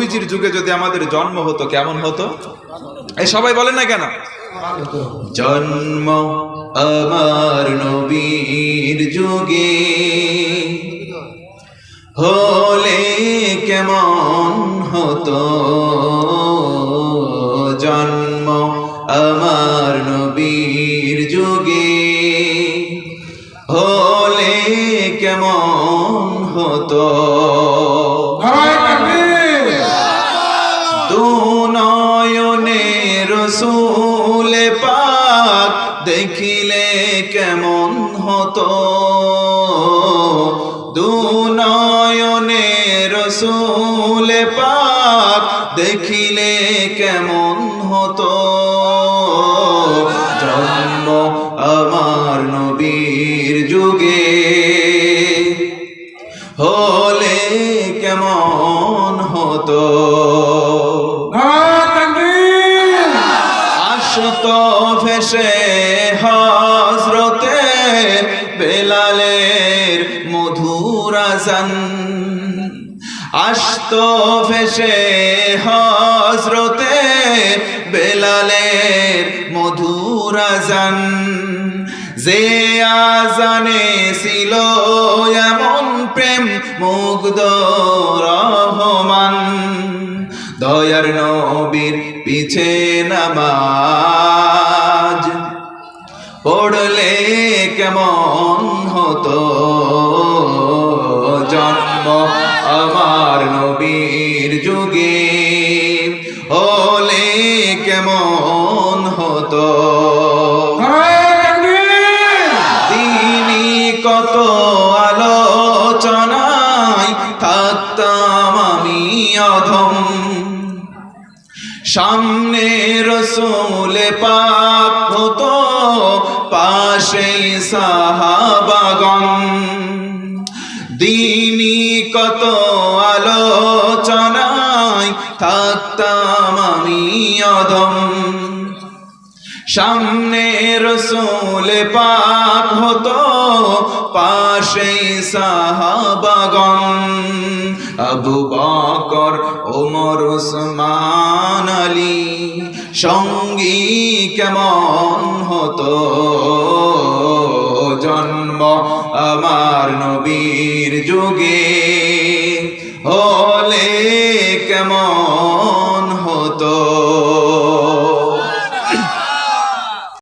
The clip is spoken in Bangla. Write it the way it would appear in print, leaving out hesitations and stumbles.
নবীজির যুগে যদি আমাদের জন্ম হতো কেমন হতো? এই সবাই বলেন না কেন? জন্ম আমার নবীর যুগে হলে কেমন হতো, জন্ম আমার নবীর যুগে হলে কেমন হতো। দুনয়নে রসূল পাক দেখিলে কেমন হতো, দুনয়নে রসূল পাক দেখিলে কেমন হতো, জন্ম আমার নবীর যুগে হলে কেমন হতো। আসতো ভেসে হযরতে বেলালের মধুর আযান, আসতো ভেসে হযরতে বেলালের মধুর আযান, যে আযানে ছিল এমন প্রেম মুগ্ধ রহমান, দয়ার নবীর পিছে নামাজ পড়লে কেমন হতো, জন্ম আমার নবীর যুগে হলে কেমন হতো। দিনই কত আলোচনায় থাকতাম আমি অধম, সামনে রসূল পাক হতো পাশে সাহাবাগণ, দিনই কত আলোচনায় থাকতাম আমি অধম, সামনে রসূল পাক হতো পাশে সাহাবাগণ, আবু বকর ওমর ওসমান আলী সঙ্গী কেমন হতো, জন্ম আমার নবীর যুগে